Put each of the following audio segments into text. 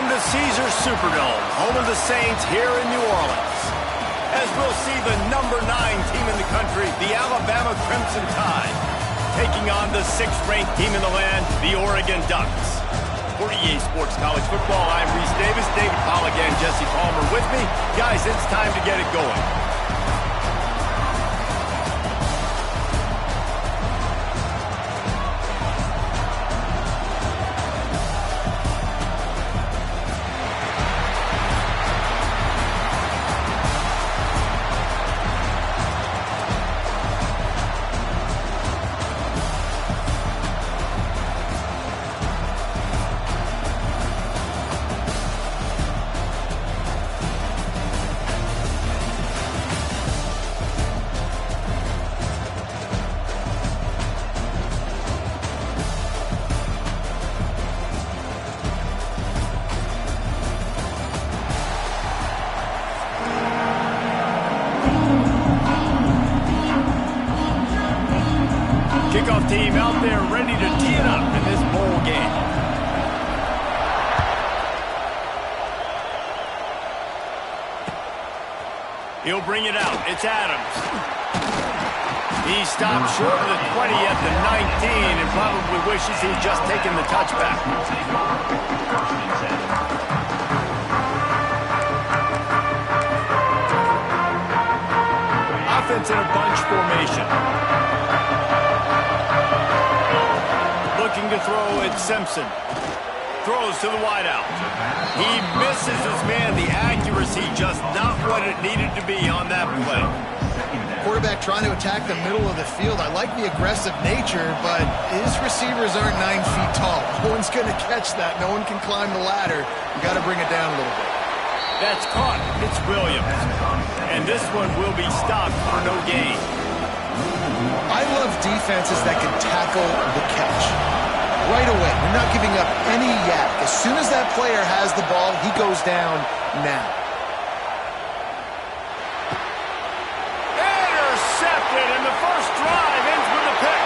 From the Caesars Superdome, home of the Saints here in New Orleans, as we'll see the #9 team in the country, the Alabama Crimson Tide, taking on the 6th-ranked team in the land, the Oregon Ducks. For EA Sports College Football, I'm Reese Davis, David Pollack and Jesse Palmer with me. Guys, it's time to get it going. Kickoff team out there ready to tee it up in this bowl game. He'll bring it out. It's Adams. He stopped short of the 20 at the 19 and probably wishes he'd just taken the touchback. Offense in a bunch formation. Looking to throw, it's Simpson. Throws to the wideout. He misses his man. The accuracy just not what it needed to be on that play. Quarterback trying to attack the middle of the field. I like the aggressive nature, but his receivers aren't 9 feet tall. No one's going to catch that. No one can climb the ladder. You got to bring it down a little bit. That's caught. It's Williams. And this one will be stopped for no gain. I love defenses that can tackle the catch. Right away, you're not giving up any yak. As soon as that player has the ball, he goes down now. Intercepted, and the first drive ends with a pick.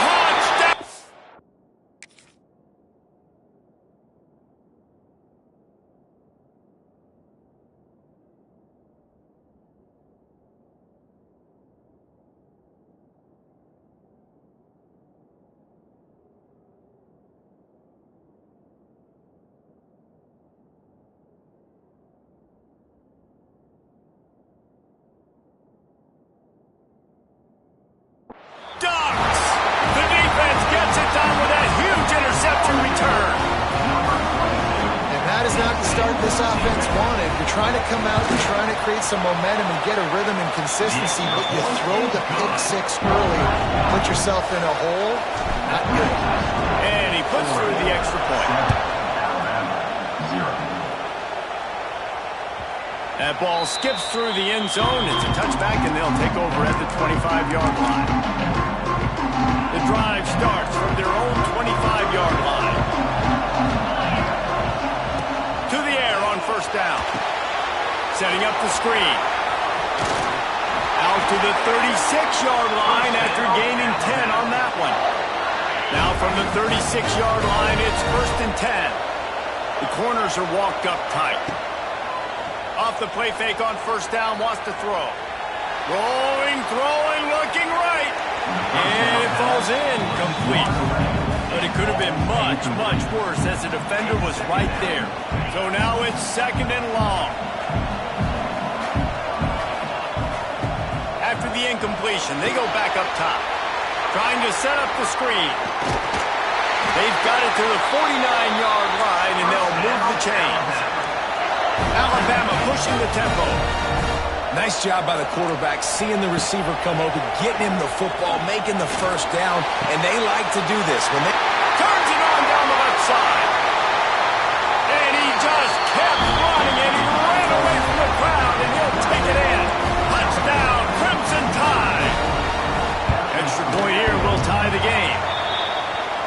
Touchdown! Ducks! The defense gets it done with that huge interception return. And that is not the start this offense wanted. You're trying to come out, you're trying to create some momentum and get a rhythm and consistency, but you throw the pick 6 early, put yourself in a hole, not good. And he puts through the extra point. That ball skips through the end zone. It's a touchback, and they'll take over at the 25-yard line. The drive starts from their own 25-yard line. To the air on first down. Setting up the screen. Out to the 36-yard line after gaining 10 on that one. Now from the 36-yard line, it's 1st and 10. The corners are walked up tight. Off the play fake on first down, wants to throw. Rolling, throwing, looking right. And it falls in, complete. But it could have been much, much worse as the defender was right there. So now it's 2nd and long. After the incompletion, they go back up top. Trying to set up the screen. They've got it to the 49-yard line, and they'll move the chains. Alabama pushing the tempo. Nice job by the quarterback, seeing the receiver come over, getting him the football, making the first down, and they like to do this. When they turns it on down the left side. And he just kept running, and he ran away from the crowd, and he'll take it in. Touchdown, Crimson Tide. Extra point here will tie the game.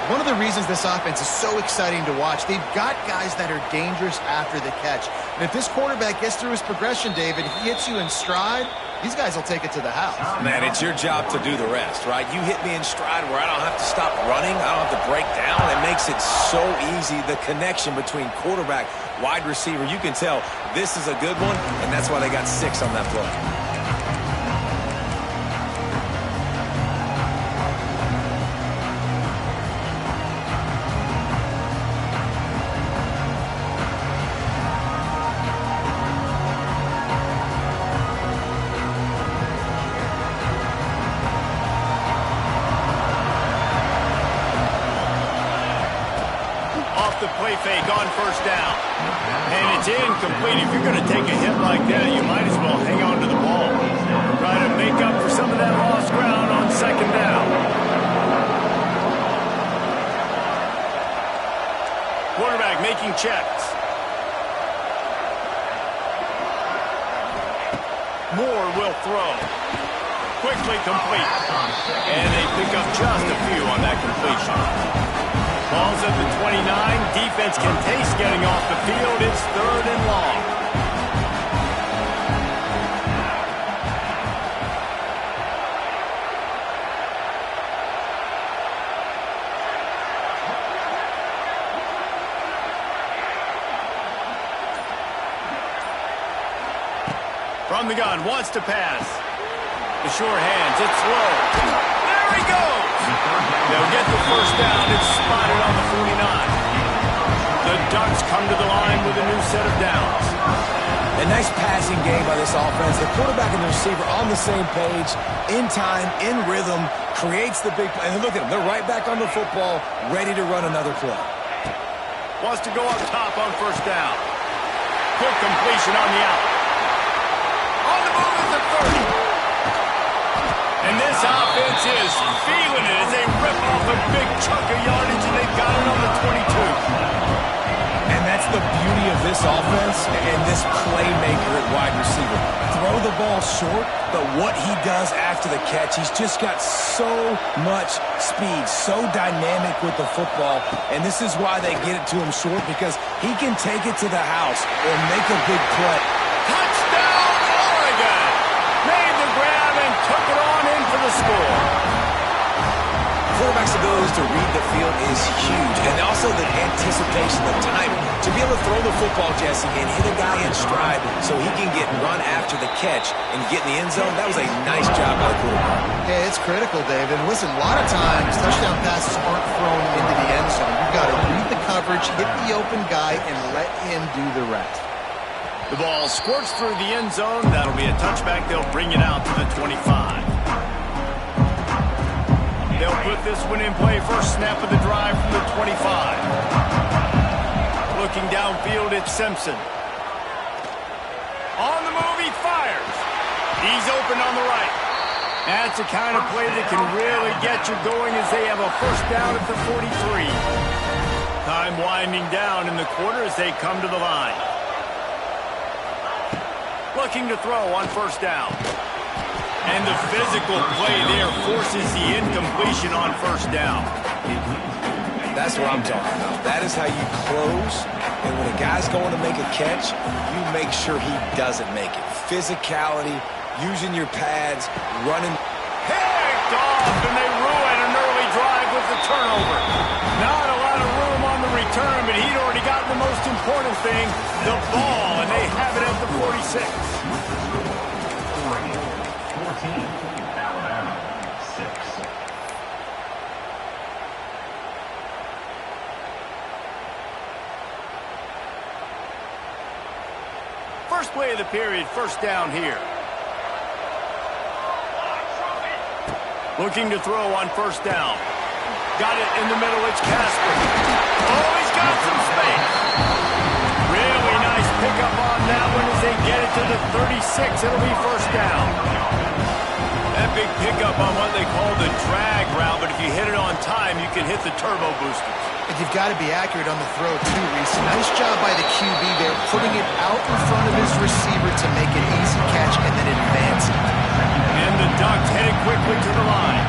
One of the reasons this offense is so exciting to watch, they've got guys that are dangerous after the catch. And if this quarterback gets through his progression, David, he hits you in stride, these guys will take it to the house. Man, it's your job to do the rest, right? You hit me in stride where I don't have to stop running. I don't have to break down. It makes it so easy, the connection between quarterback, wide receiver. You can tell this is a good one, and that's why they got 6 on that play. The play fake on first down. And it's incomplete. If you're going to take a hit like that, you might as well hang on to the ball. Try to make up for some of that lost ground on second down. Quarterback making checks. Moore will throw. Quickly complete. And they pick up just a few on that completion. Ball's at the 29. Defense can taste getting off the field. It's 3rd and long. From the gun, wants to pass. The sure hands, it's slow. There he goes! They'll get the first down. It's spotted on the 49. The Ducks come to the line with a new set of downs. A nice passing game by this offense. The quarterback and the receiver on the same page, in time, in rhythm, creates the big play. And look at them. They're right back on the football, ready to run another play. Wants to go up top on first down. Quick completion on the out. On the move at the 30. And this offense is feeling it as they rip off a big chunk of yardage, and they've got it on the 22. And that's the beauty of this offense and this playmaker at wide receiver. Throw the ball short, but what he does after the catch, he's just got so much speed, so dynamic with the football, and this is why they get it to him short, because he can take it to the house or make a big play. Touchdown, Oregon! Made the grab and took it on in for the score. Quarterback's ability to read the field is huge, and also the anticipation, the timing. To be able to throw the football, Jesse, and hit a guy in stride so he can get run after the catch and get in the end zone, that was a nice job by the quarterback. Yeah, it's critical, David. Listen, a lot of times touchdown passes aren't thrown into the end zone. You've got to read the coverage, hit the open guy, and let him do the rest. The ball squirts through the end zone. That'll be a touchback. They'll bring it out to the 25. They'll put this one in play. First snap of the drive from the 25. Looking downfield, it's Simpson. On the move, he fires. He's open on the right. That's the kind of play that can really get you going as they have a first down at the 43. Time winding down in the quarter as they come to the line. Looking to throw on first down. And the physical play there forces the incompletion on first down. That's what I'm talking about. That is how you close. And when a guy's going to make a catch, you make sure he doesn't make it. Physicality, using your pads, running. Picked off, and they ruin an early drive with the turnover. Not a lot of room on the return, but he'd already gotten the most important thing, the ball, and they have it at the 46. First play of the period, first down here. Looking to throw on first down. Got it in the middle, it's Casper. Oh, he's got some space. Really nice pickup on that one as they get it to the 36. It'll be first down. That big pickup on what they call the drag route, but if you hit it on time, you can hit the turbo boosters. And you've got to be accurate on the throw, too, Reese. Nice job by the QB there, putting it out in front of his receiver to make an easy catch and then advancing. And the Ducks headed quickly to the line.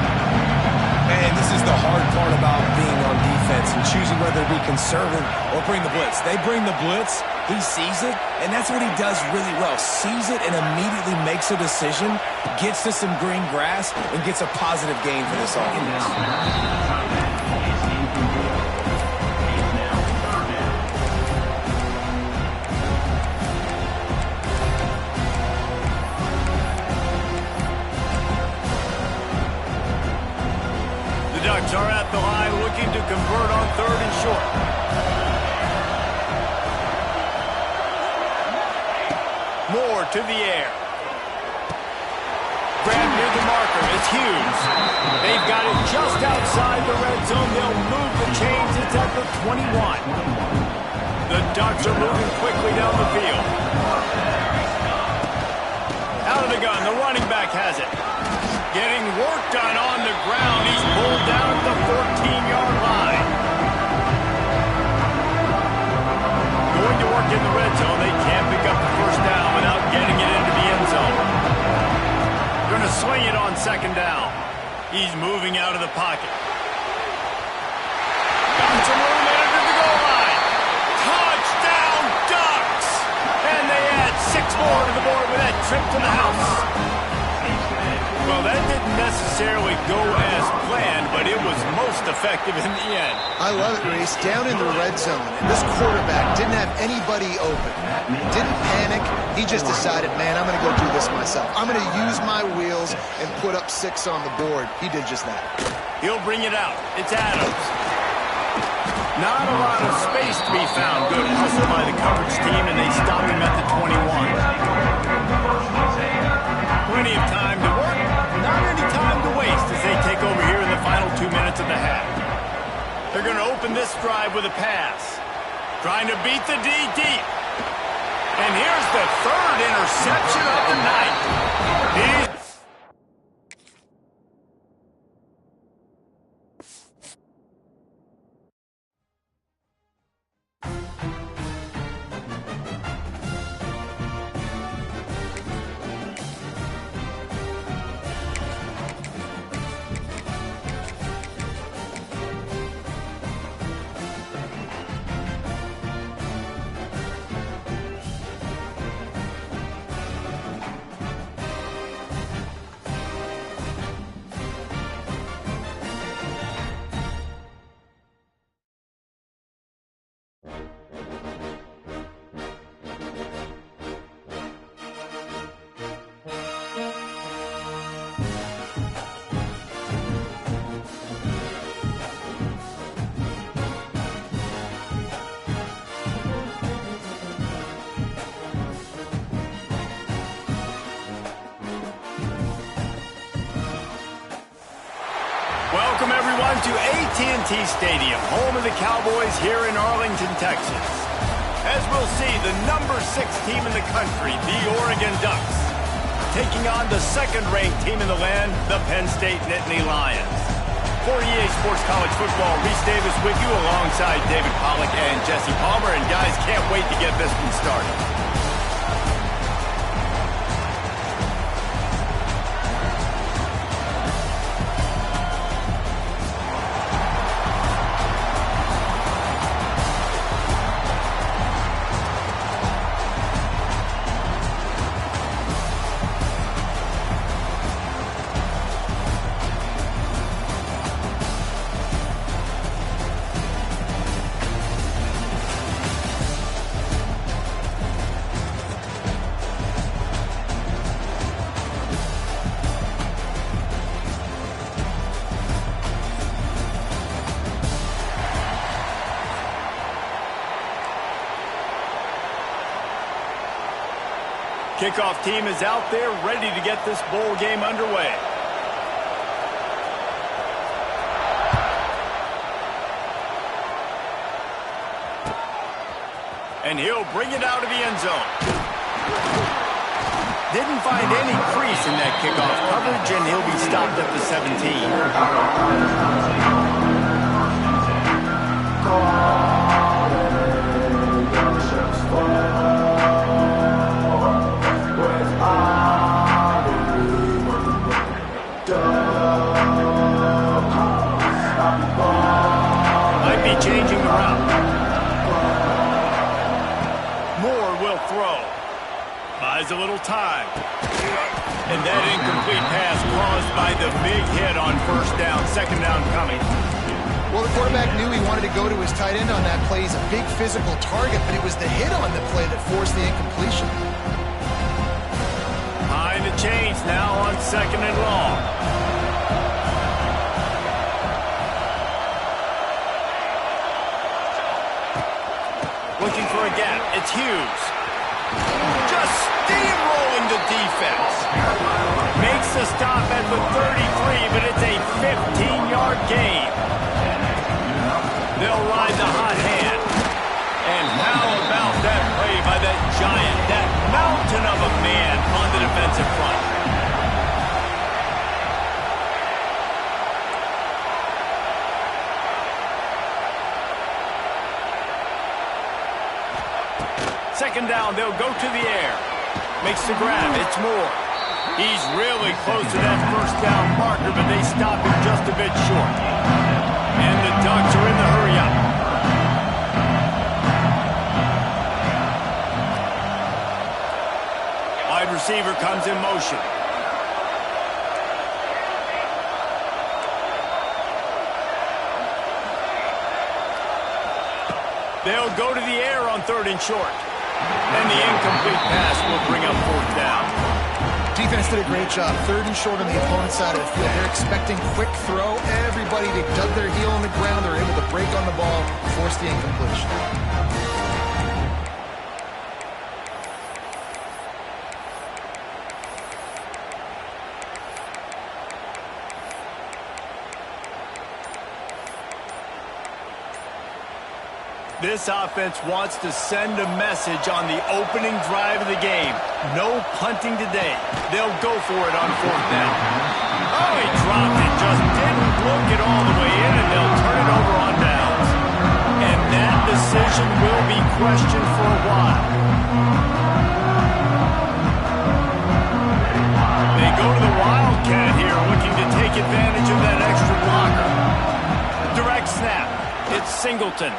Man, this is the hard part about being on defense and choosing whether to be conservative or bring the blitz. They bring the blitz, He sees it, and that's what he does really well. Sees it and immediately makes a decision, gets to some green grass, and gets a positive gain for this offense. The Ducks are at the line looking to convert on 3rd and short. Moore to the air. Grab near the marker. It's Hughes. They've got it just outside the red zone. They'll move the chains. It's at the 21. The Ducks are moving quickly down the field. Out of the gun. The running back has it. Getting work done on the ground. He's pulled down at the 14-yard line. Going to work in the red zone. They can't pick up the first down without getting it into the end zone. Going to swing it on 2nd down. He's moving out of the pocket. Got some room under the goal line. Touchdown, Ducks! And they add 6 more to the board with that trip to the house. Well, that didn't necessarily go as planned, but it was most effective in the end. I love it, Reese. Down in the red zone, this quarterback didn't have anybody open. Didn't panic. He just decided, man, I'm going to go do this myself. I'm going to use my wheels and put up 6 on the board. He did just that. He'll bring it out. It's Adams. Not a lot of space to be found. Good hustle by the coverage team, and they stop him at the 21. Plenty of time to work. Not any time to waste as they take over here in the final 2 minutes of the half. They're going to open this drive with a pass. Trying to beat the D deep. And here's the 3rd interception of the night. Welcome, everyone, to AT&T Stadium, home of the Cowboys here in Arlington, Texas. As we'll see, the number 6 team in the country, the Oregon Ducks, taking on the 2nd-ranked team in the land, the Penn State Nittany Lions. For EA Sports College Football, Reese Davis with you alongside David Pollack and Jesse Palmer. And guys, can't wait to get this one started. Kickoff team is out there ready to get this bowl game underway. And he'll bring it out of the end zone. Didn't find any crease in that kickoff coverage, and he'll be stopped at the 17. Changing the route. Buys a little time. And that incomplete pass caused by the big hit on first down. Second down coming. Well, the quarterback knew he wanted to go to his tight end on that play. He's a big physical target, but it was the hit on the play that forced the incompletion. Behind the chains now on second and long. Looking for a gap. It's Hughes. Just steamrolling the defense. Makes the stop at the 33, but it's a 15-yard gain. They'll ride the hot hand. And how about that play by that giant, that mountain of a man on the defensive front? Second down, they'll go to the air. Makes the grab, it's Moore. He's really close to that first down marker, but they stop him just a bit short. And the Ducks are in the hurry-up. Wide receiver comes in motion. They'll go to the air on third and short. And the incomplete pass will bring up fourth down. Defense did a great job. Third and short on the opponent's side of the field. They're expecting quick throw. Everybody, they dug their heel on the ground. They're able to break on the ball, force the incompletion. This offense wants to send a message on the opening drive of the game. No punting today. They'll go for it on fourth down. Oh, he dropped it. Just didn't look it all the way in, and they'll turn it over on downs. And that decision will be questioned for a while. They go to the Wildcat here, looking to take advantage of that extra blocker. Direct snap. It's Singleton.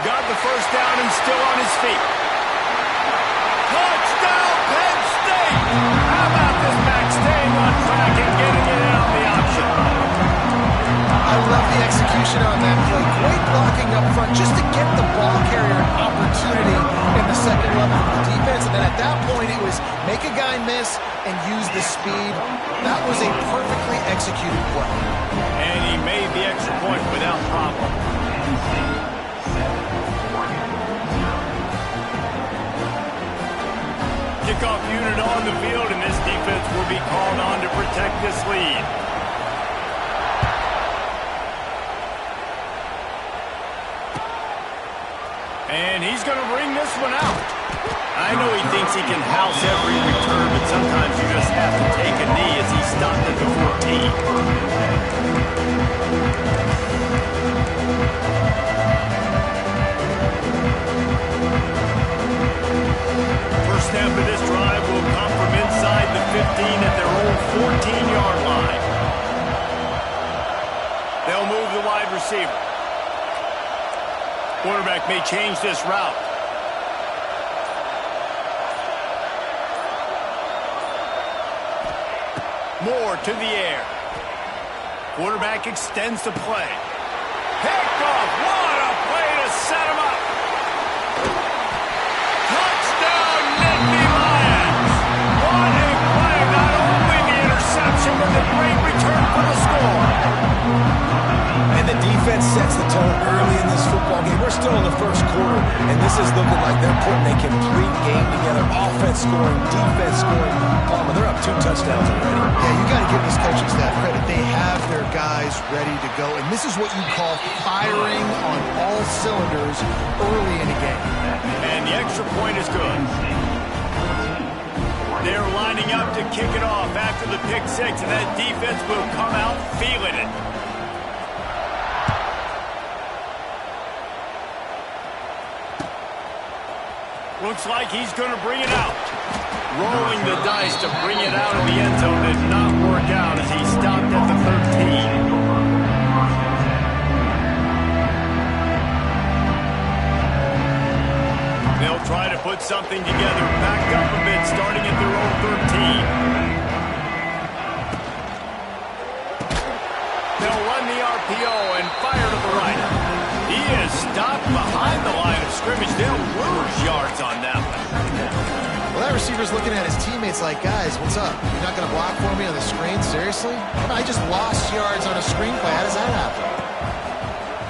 Got the first down and still on his feet. Touchdown, Penn State! How about this back staying on track and getting it in on the option? I love the execution on that play. Great blocking up front just to get the ball carrier an opportunity in the second level of the defense. And then at that point, it was make a guy miss and use the speed. That was a perfectly executed play. And he made the extra point without problem. Kickoff unit on the field, and this defense will be called on to protect this lead. And he's going to bring this one out. I know he thinks he can house every return, but sometimes you just have to take a knee as he stopped at the 14. First snap of this drive will come from inside the 15 at their own 14-yard line. They'll move the wide receiver. Quarterback may change this route. Moore to the air. Quarterback extends the play. Picked off. What a play to set him up. Touchdown, Nittany Lions. What a play. Not only the interception, but the great return for the score. And the defense sets the tone early in this football game. We're still in the first quarter, and this is looking like they're putting a complete game together. Offense scoring, defense scoring. Palmer, they're up 2 touchdowns already. Yeah, you got to give this coaching staff credit. They have their guys ready to go, and this is what you call firing on all cylinders early in a game. And the extra point is good. They're lining up to kick it off after the pick six, and that defense will come out feeling it. Looks like he's going to bring it out. Rolling the dice to bring it out of the end zone did not work out as he stopped at the 13. They'll try to put something together back RPO and fire to the right. He is stopped behind the line of scrimmage. They'll lose yards on that one. Well, that receiver's looking at his teammates like, guys, what's up? You're not going to block for me on the screen? Seriously? I just lost yards on a screenplay. How does that happen?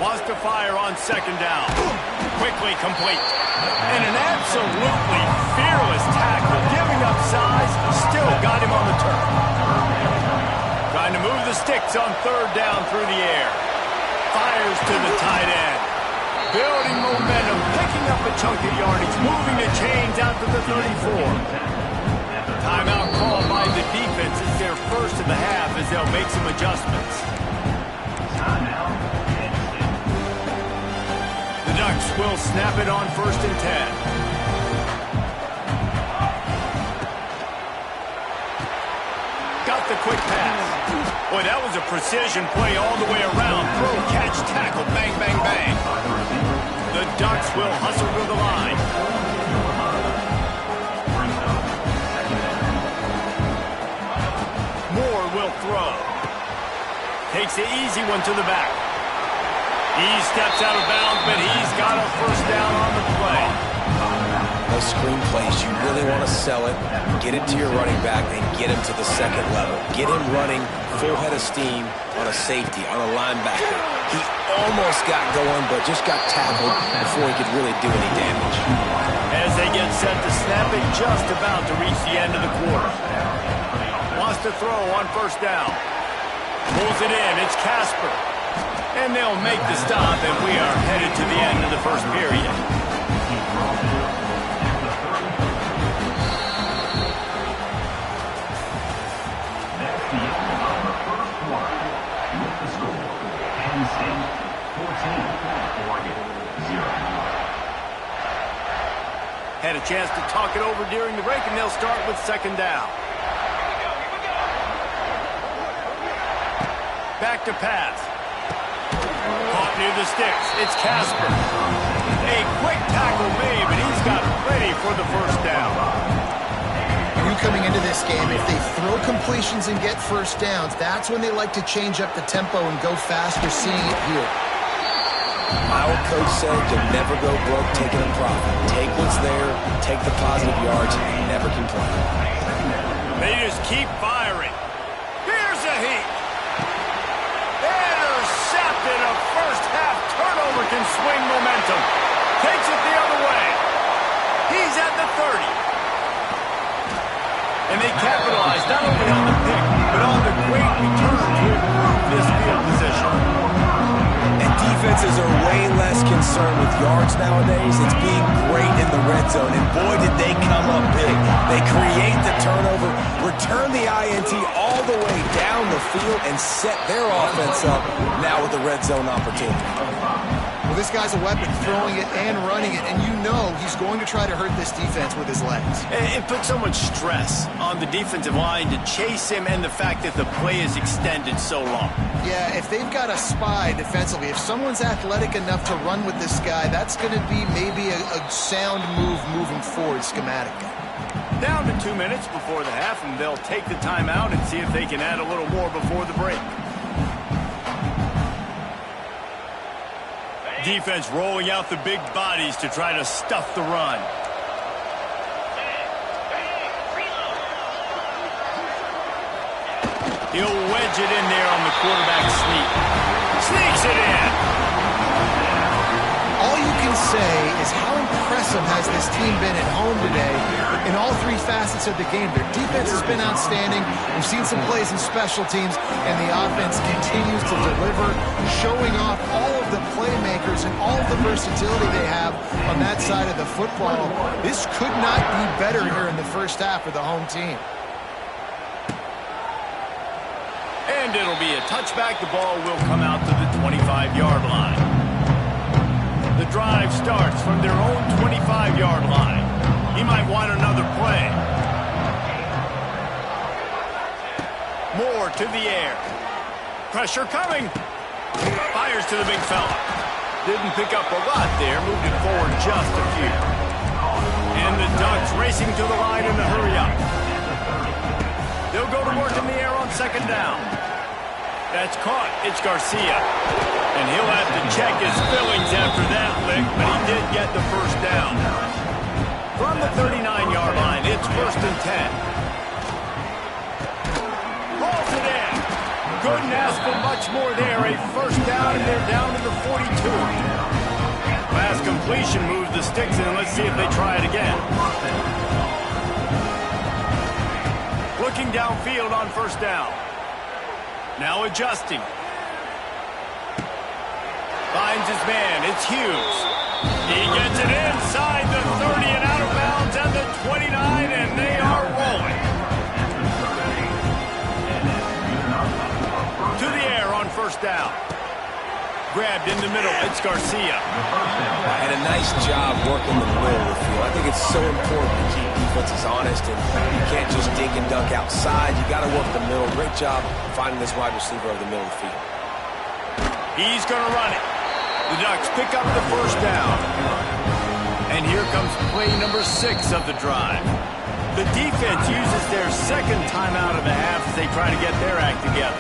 Wants to fire on second down. Quickly complete. And an absolutely fearless tackle. Giving up size, still got him on the turf. Trying to move the sticks on third down through the air. Fires to the tight end. Building momentum, picking up a chunk of yardage, moving the chains out to the 34. Timeout called by the defense. It's their first of the half as they'll make some adjustments. The Ducks will snap it on 1st and 10. Got the quick pass. Boy, that was a precision play all the way around. Throw, catch, tackle, bang, bang, bang. The Ducks will hustle to the line. Moore will throw. Takes the easy one to the back. He steps out of bounds, but he's got a first down on the play. Those screen plays, you really want to sell it, get it to your running back, and get him to the second level. Get him running full head of steam on a safety, on a linebacker. He almost got going, but just got tackled before he could really do any damage. As they get set to snap it, just about to reach the end of the quarter. Wants to throw on first down. Pulls it in, it's Casper. And they'll make the stop, and we are headed to the end of the first period. Had a chance to talk it over during the break, and they'll start with second down. Back to pass. Caught near the sticks. It's Casper. A quick tackle made, but he's got ready for the first down. You coming into this game, if they throw completions and get first downs, that's when they like to change up the tempo and go faster, seeing it here. My old coach said you'll never go broke taking a profit. Take what's there, take the positive yards, and never complain. They just keep firing. Here's a heat. Intercepted. A first half turnover can swing momentum. Takes it the other way. He's at the 30. And they capitalize not only on the pick, but on the great return to improve this field position. And defenses are way less concerned with yards nowadays. It's being great in the red zone. And boy, did they come up big. They create the turnover, return the INT all the way down the field, and set their offense up now with the red zone opportunity. Well, this guy's a weapon, throwing it and running it, and you know he's going to try to hurt this defense with his legs. It puts so much stress on the defensive line to chase him, and the fact that the play is extended so long. Yeah, if they've got a spy defensively, if someone's athletic enough to run with this guy, that's going to be maybe a sound move moving forward schematically. Down to 2 minutes before the half, and they'll take the timeout and see if they can add a little more before the break. Defense rolling out the big bodies to try to stuff the run. He'll wedge it in there on the quarterback sneak. Sneaks it in. All you can say is how impressive has this team been at home today in all three facets of the game. Their defense has been outstanding. We've seen some plays in special teams, and the offense continues to deliver, showing off all of the playmakers and all of the versatility they have on that side of the football. This could not be better here in the first half for the home team. And it'll be a touchback. The ball will come out to the 25-yard line. The drive starts from their own 25-yard line. He might want another play. Moore to the air. Pressure coming. Fires to the big fella. Didn't pick up a lot there. Moved it forward just a few. And the Ducks racing to the line in a hurry up. They'll go to work in the air on second down. That's caught. It's Garcia. And he'll have to check his fillings after that lick, but he did get the first down. From the 39-yard line, it's 1st and 10. Hauls it in. Couldn't ask for much more there. A first down, and they're down to the 42. Pass completion moves the sticks in. Let's see if they try it again. Looking downfield on 1st down. Now adjusting. Finds his man. It's Hughes. He gets it inside the 30 and out of bounds at the 29, and they are rolling. To the air on 1st down. Grabbed in the middle. It's Garcia. And a nice job working the middle of the field. I think it's so important to keep defenses honest, and you can't just dink and dunk outside. You got to work the middle. Great job finding this wide receiver over the middle of the field. He's going to run it. The Ducks pick up the 1st down. And here comes play number 6 of the drive. The defense uses their second timeout of the half as they try to get their act together.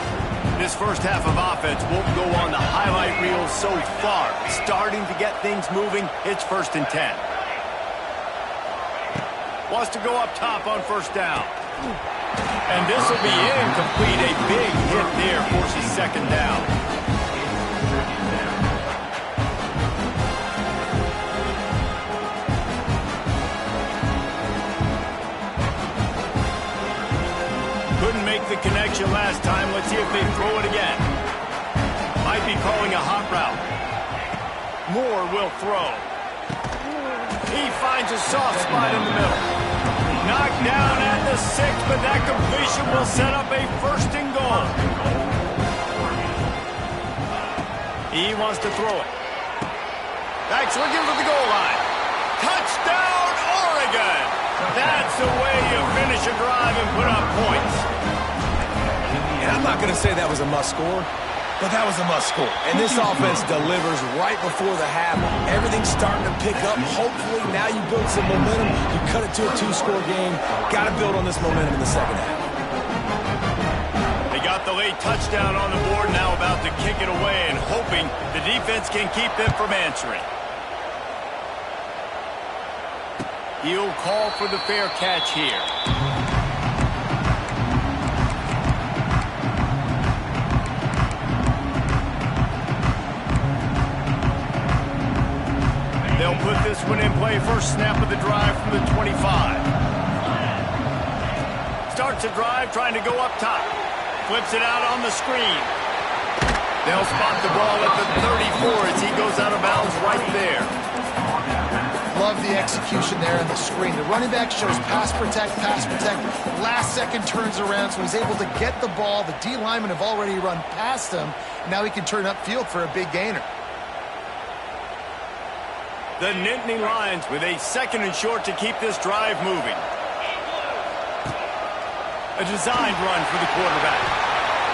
This first half of offense won't go on the highlight reel so far. Starting to get things moving, it's 1st and 10. Wants to go up top on 1st down. And this will be incomplete. A big hit there forces 2nd down. Couldn't make the connection last time. Let's see if they throw it again. Might be calling a hot route. Moore will throw. He finds a soft spot in the middle. Knocked down at the 6, but that completion will set up a 1st and goal. He wants to throw it. Back's looking for the goal line. Touchdown, Oregon! That's the way you finish a drive and put up points. And I'm not going to say that was a must-score, but that was a must-score. And this offense delivers right before the half. Everything's starting to pick up. Hopefully, now you build some momentum. You cut it to a 2-score game. Got to build on this momentum in the second half. They got the late touchdown on the board, now about to kick it away and hoping the defense can keep them from answering. He'll call for the fair catch here. They'll put this one in play. First snap of the drive from the 25. Starts a drive trying to go up top. Flips it out on the screen. They'll spot the ball at the 34 as he goes out of bounds right there. Love the execution there on the screen. The running back shows pass protect, pass protect. Last second turns around, so he's able to get the ball. The D linemen have already run past him. Now he can turn upfield for a big gainer. The Nittany Lions with a 2nd and short to keep this drive moving. A designed run for the quarterback.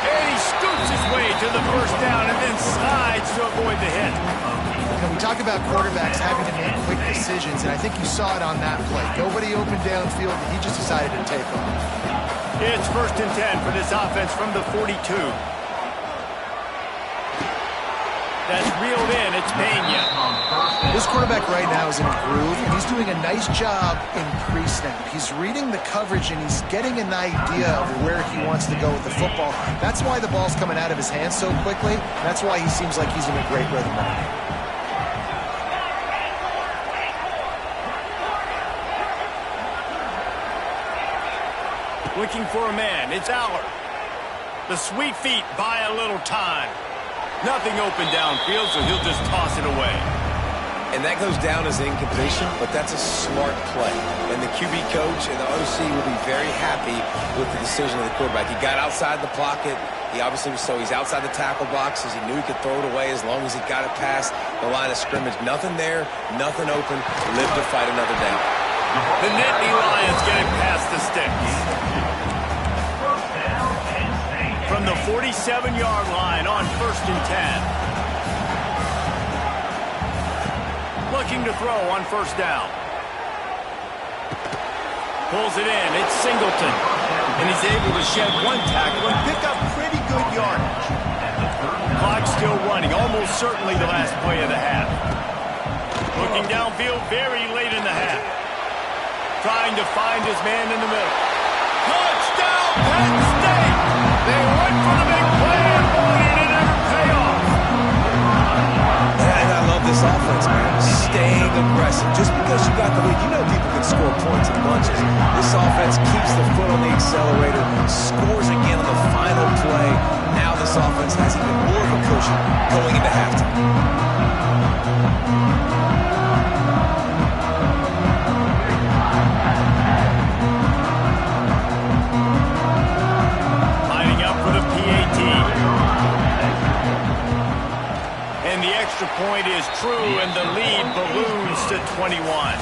And he scoops his way to the 1st down and then slides to avoid the hit. We talk about quarterbacks having to make quick decisions, and I think you saw it on that play. Nobody opened downfield, and he just decided to take off. It's 1st and 10 for this offense from the 42. That's reeled in. It's Pena. This quarterback right now is in a groove, and he's doing a nice job in pre-snap. He's reading the coverage, and he's getting an idea of where he wants to go with the football. That's why the ball's coming out of his hands so quickly. That's why he seems like he's in a great rhythm right now. Looking for a man. It's Aller. The sweet feet buy a little time. Nothing open downfield, so he'll just toss it away. And that goes down as incompletion, but that's a smart play. And the QB coach and the OC will be very happy with the decision of the quarterback. He got outside the pocket. He obviously was he's outside the tackle boxes. He knew he could throw it away as long as he got it past the line of scrimmage. Nothing there, nothing open. Live to fight another down. The Nittany Lions getting past the sticks. From the 47-yard line on 1st and 10. Looking to throw on 1st down. Pulls it in. It's Singleton. And he's able to shed one tackle and pick up pretty good yardage. still running, almost certainly the last play of the half. Looking downfield very late in the half. Trying to find his man in the middle. Touchdown, Penn State! They went for the big play, and boy, did it ever pay off. And I love this offense, man. Staying aggressive. Just because you got the lead, you know people can score points in bunches. This offense keeps the foot on the accelerator, scores again on the final play. Now this offense has even more of a cushion going into halftime. Point is true, and the lead balloons to 21.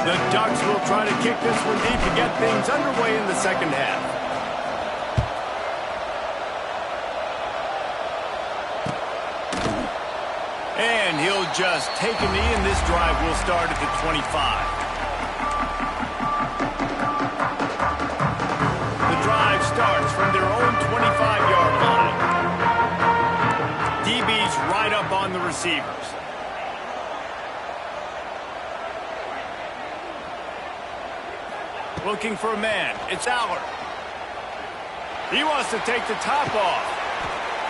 The Ducks will try to kick this one deep to get things underway in the second half. And he'll just take a knee, and this drive will start at the 25. Starts from their own 25-yard line. DB's right up on the receivers. Looking for a man. It's Allard. He wants to take the top off.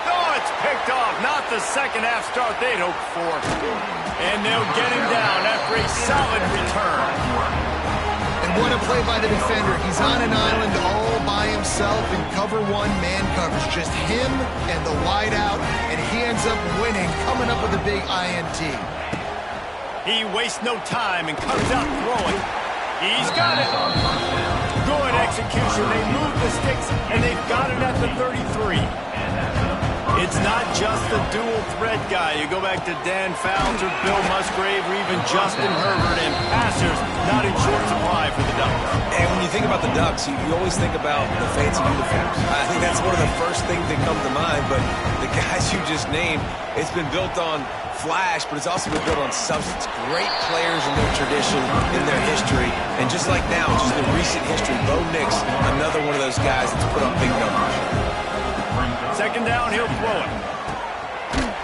Oh, it's picked off. Not the second half start they'd hoped for. And they'll get him down after a solid return. What a play by the defender. He's on an island all by himself in cover one man coverage. Just him and the wideout, and he ends up winning, coming up with a big INT. He wastes no time and comes out throwing. He's got it. Good execution. They move the sticks, and they've got it at the 33. It's not just the dual threat guy. You go back to Dan Fouts or Bill Musgrave or even Justin Herbert, and passers not in short supply for the Ducks. And when you think about the Ducks, you always think about the fancy uniforms. I think that's one of the first things that come to mind, but the guys you just named, it's been built on flash, but it's also been built on substance. Great players in their tradition, in their history, and just like now, just in recent history, Bo Nix, another one of those guys that's put up big numbers. Second down, he'll throw it.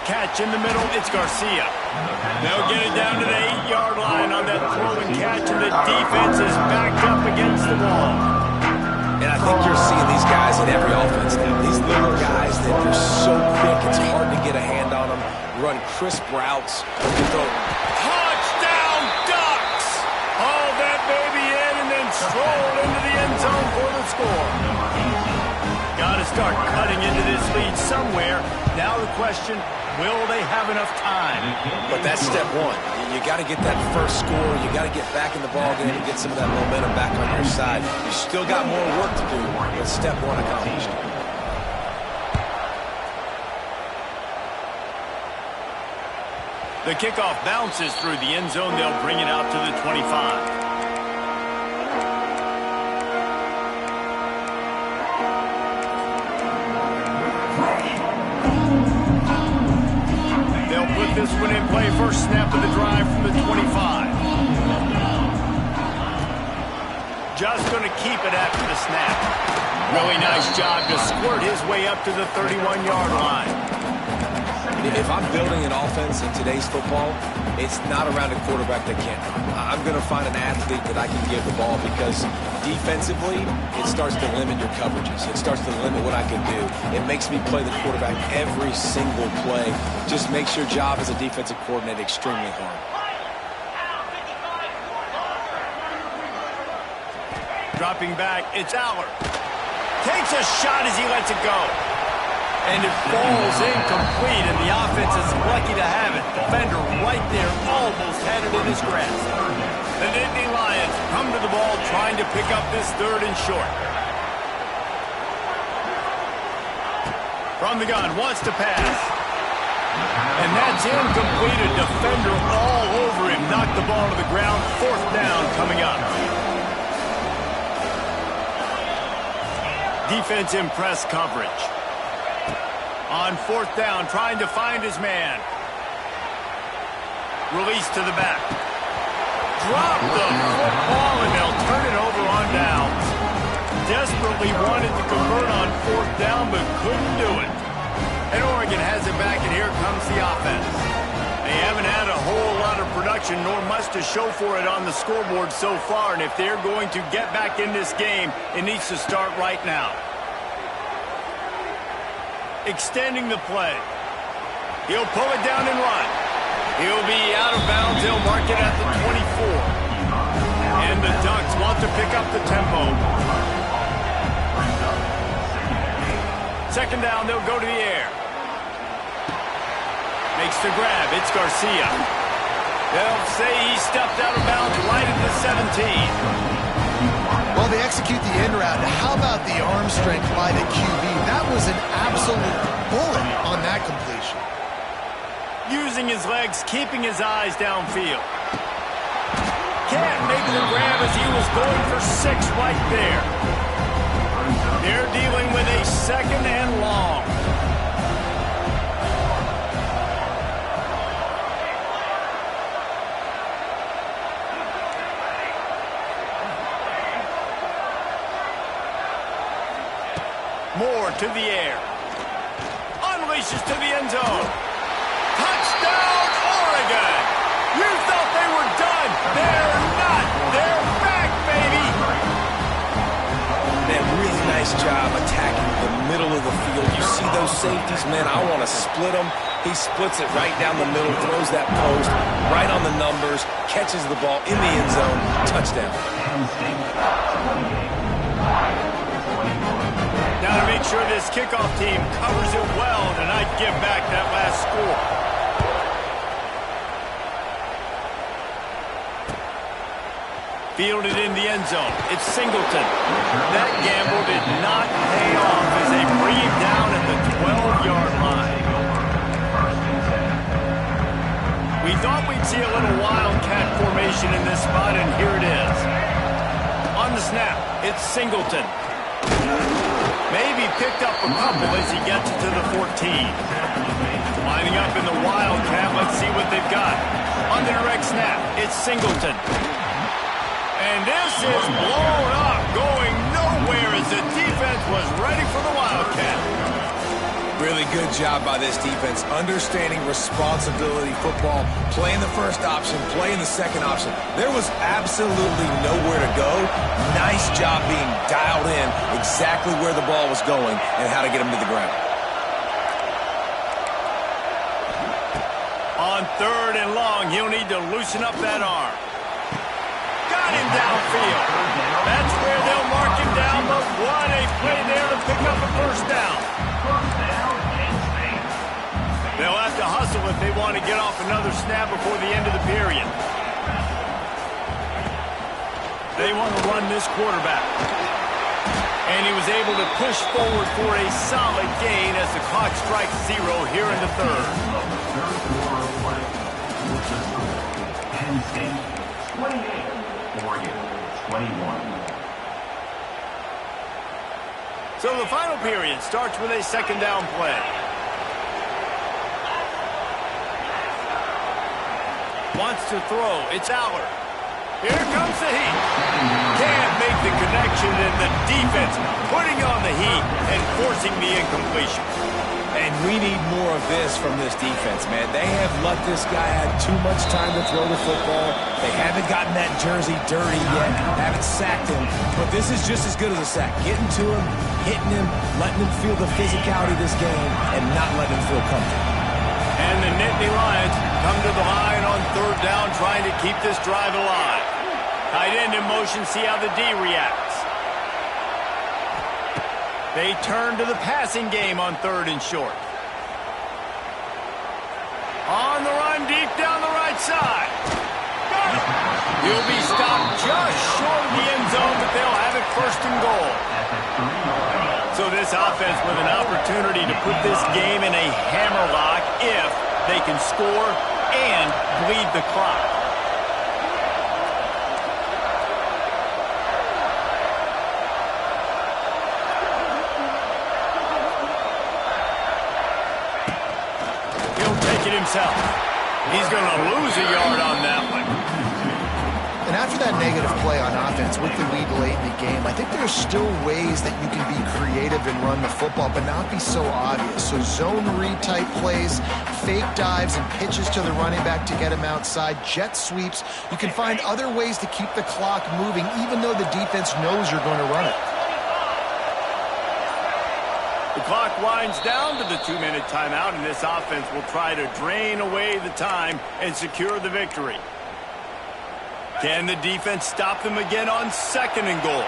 Catch in the middle, it's Garcia. They'll get it down to the 8-yard line on that throw and catch, and the defense is backed up against the wall. And I think you're seeing these guys in every offense now. These little guys that are so quick, it's hard to get a hand on them, run crisp routes. Touchdown, Ducks! Haul that baby in and then stroll into the end zone for the score. Got to start cutting into this lead somewhere. Now the question, will they have enough time? But that's step one. You got to get that first score. You got to get back in the ballgame and get some of that momentum back on your side. You still got more work to do, but step one accomplished. The kickoff bounces through the end zone. They'll bring it out to the 25. This one in play, first snap of the drive from the 25. Just going to keep it after the snap. Really nice job to squirt his way up to the 31-yard line. If I'm building an offense in today's football, it's not around a quarterback that can't run. I'm going to find an athlete that I can give the ball because defensively, it starts to limit your coverages. It starts to limit what I can do. It makes me play the quarterback every single play. Just makes your job as a defensive coordinator extremely hard. Dropping back, it's Allard. Takes a shot as he lets it go. And it falls incomplete, and the offense is lucky to have it. Defender right there almost had it in his grasp. The Nittany Lions come to the ball trying to pick up this third and short. From the gun, wants to pass. And that's incomplete. A defender all over him. Knocked the ball to the ground. Fourth down coming up. Defense in press coverage. On fourth down, trying to find his man. Release to the back. Drop the football, and they'll turn it over on downs. desperately wanted to convert on 4th down, but couldn't do it. And Oregon has it back, and here comes the offense. They haven't had a whole lot of production, nor much to show for it on the scoreboard so far, and if they're going to get back in this game, it needs to start right now. Extending the play. He'll pull it down and run. He'll be out of bounds. They'll mark it at the 24. And the Ducks want to pick up the tempo. 2nd down, they'll go to the air. Makes the grab. It's Garcia. They'll say he stepped out of bounds right at the 17. Well, they execute the end route. How about the arm strength by the QB? That was an absolute bullet on that completion. Using his legs, keeping his eyes downfield. Can't make the grab as he was going for 6 right there. They're dealing with a 2nd and long. Moore to the air. Unleashes to the end zone. Touchdown, Oregon! You thought they were done. They're not. They're back, baby! Man, really nice job attacking the middle of the field. You see those safeties, man, I want to split them. He splits it right down the middle, throws that post, right on the numbers, catches the ball in the end zone. Touchdown. Now to make sure this kickoff team covers it well tonight, give back that last score. Fielded in the end zone. It's Singleton. That gamble did not pay off as they bring him down at the 12-yard line. We thought we'd see a little wildcat formation in this spot, and here it is. On the snap, it's Singleton. Maybe picked up a couple as he gets it to the 14. Lining up in the wildcat, let's see what they've got. On the direct snap, it's Singleton. And this is blown up, going nowhere as the defense was ready for the wildcat. Really good job by this defense, understanding responsibility football, playing the first option, playing the second option. There was absolutely nowhere to go. Nice job being dialed in exactly where the ball was going and how to get him to the ground. On 3rd and long, he'll need to loosen up that arm. Got him downfield. That's where they'll mark him down, but what a play there to pick up a 1st down. They'll have to hustle if they want to get off another snap before the end of the period. They want to run this quarterback. And he was able to push forward for a solid gain as the clock strikes 0 here in the 3rd. Penn State, 28, Oregon, 21. So the final period starts with a 2nd down play. Wants to throw. It's Aller. Here comes the heat. Can't make the connection, and the defense putting on the heat and forcing the incompletion. And we need more of this from this defense, man. They have let this guy have too much time to throw the football. They haven't gotten that jersey dirty yet, haven't sacked him. But this is just as good as a sack. Getting to him, hitting him, letting him feel the physicality of this game, and not letting him feel comfortable. And the Nittany Lions come to the line on 3rd down, trying to keep this drive alive. Tight end in motion, see how the D reacts. They turn to the passing game on 3rd and short. On the run, deep down the right side. Got it. He'll be stopped just short of the end zone, but they'll have it 1st and goal. So this offense with an opportunity to put this game in a hammerlock if they can score and bleed the clock. He'll take it himself. He's going to lose a yard on that one. And after that negative play on offense with the lead late in the game, I think there's still ways that you can be creative and run the football, but not be so obvious. So zone read type plays, fake dives and pitches to the running back to get him outside, jet sweeps. You can find other ways to keep the clock moving, even though the defense knows you're going to run it. The clock winds down to the 2-minute timeout, and this offense will try to drain away the time and secure the victory. Can the defense stop them again on 2nd and goal?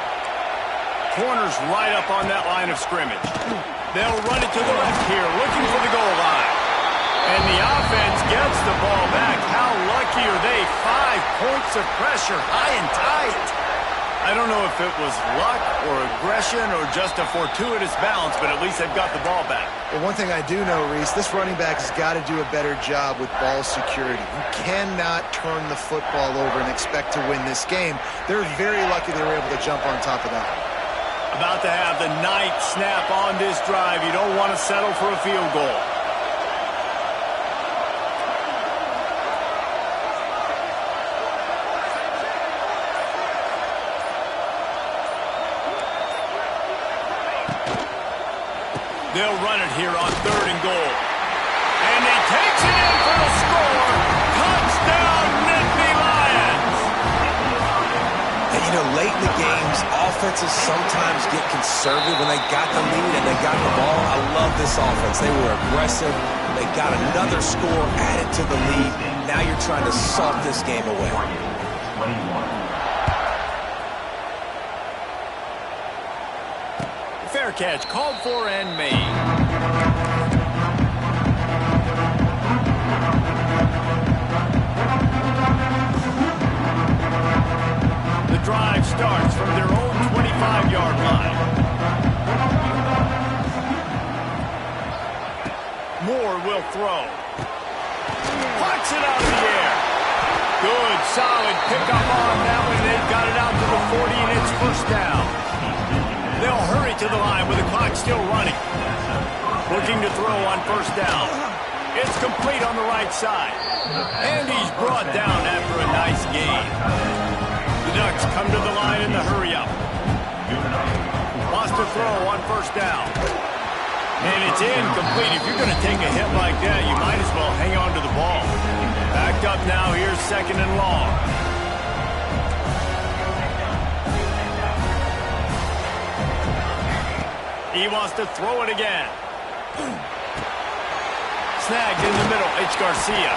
Corners right up on that line of scrimmage. They'll run it to the left here, looking for the goal line. And the offense gets the ball back. How lucky are they? 5 points of pressure, high and tight. I don't know if it was luck or aggression or just a fortuitous bounce, but at least they've got the ball back. Well, one thing I do know, Reese, this running back has got to do a better job with ball security. You cannot turn the football over and expect to win this game. They're very lucky they were able to jump on top of that. About to have the 9th snap on this drive. You don't want to settle for a field goal. They'll run it here on 3rd and goal. And he takes it in for the score. Touchdown, Nittany Lions! And, you know, late in the games, offenses sometimes get conservative when they got the lead and they got the ball. I love this offense. They were aggressive. They got another score added to the lead. Now you're trying to salt this game away. 21. Fair catch, called for and made. The drive starts from their own 25-yard line. Moore will throw. Plucks it out of the air. Good, solid pickup on that one. They've got it out to the 40, and it's 1st down. They'll hurry to the line with the clock still running. Looking to throw on 1st down. It's complete on the right side. And he's brought down after a nice gain. The Ducks come to the line in the hurry-up. Wants to throw on 1st down. And it's incomplete. If you're going to take a hit like that, you might as well hang on to the ball. Backed up now. Here's 2nd and long. He wants to throw it again. Snagged in the middle. It's Garcia.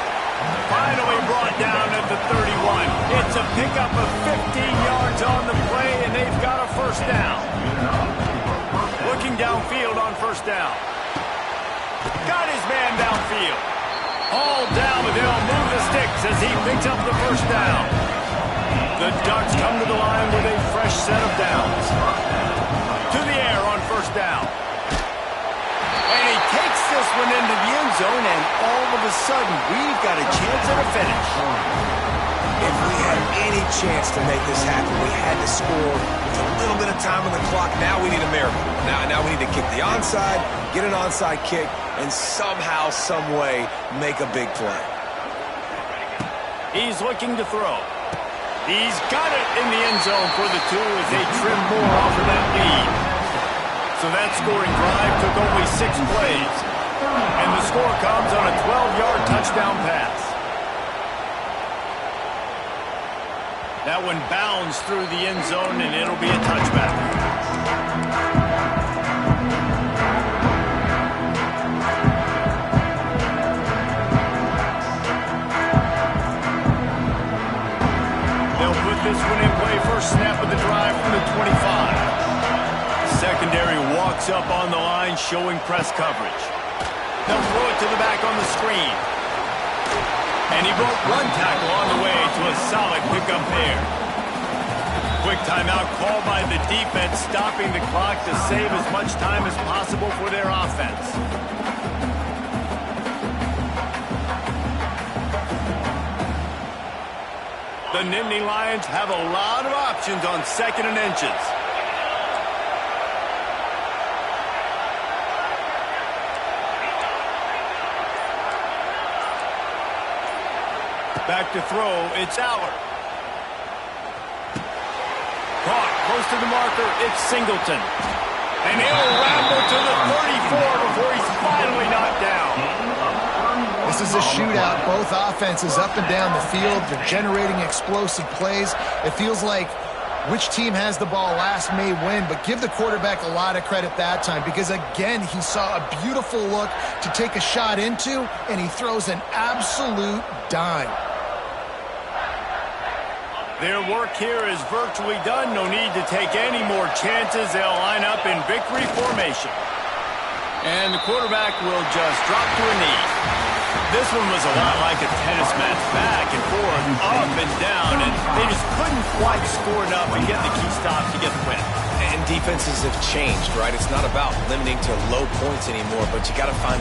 Finally brought down at the 31. It's a pickup of 15 yards on the play, and they've got a 1st down. Looking downfield on 1st down. Got his man downfield. All down, but they'll move the sticks as he picks up the 1st down. The Ducks come to the line with a fresh set of downs. To the air on 1st down. And he takes this one into the end zone, and all of a sudden, we've got a chance at a finish. If we had any chance to make this happen, we had to score with a little bit of time on the clock. Now we need a miracle. Now we need to kick the onside, get an onside kick, and somehow, some way, make a big play. He's looking to throw. He's got it in the end zone for the 2 as they trim more off of that lead. So that scoring drive took only 6 plays. And the score comes on a 12-yard touchdown pass. That one bounds through the end zone, and it'll be a touchback. This one in play, 1st snap of the drive from the 25. Secondary walks up on the line, showing press coverage. They'll throw it to the back on the screen. And he broke 1 tackle on the way to a solid pickup there. Quick timeout called by the defense, stopping the clock to save as much time as possible for their offense. The Nittany Lions have a lot of options on 2nd and inches. Back to throw, it's Aller. Caught close to the marker. It's Singleton. And he'll ramble to the 34 before he's finally knocked down. This is a shootout. Both offenses up and down the field. They're generating explosive plays. It feels like which team has the ball last may win, but give the quarterback a lot of credit that time because, again, he saw a beautiful look to take a shot into, and he throws an absolute dime. Their work here is virtually done. No need to take any more chances. They'll line up in victory formation. And the quarterback will just drop to a knee. This one was a lot like a tennis match, back and forth, up and down, and they just couldn't quite score enough and get the key stop to get the win. And defenses have changed, right? It's not about limiting to low points anymore, but you got to find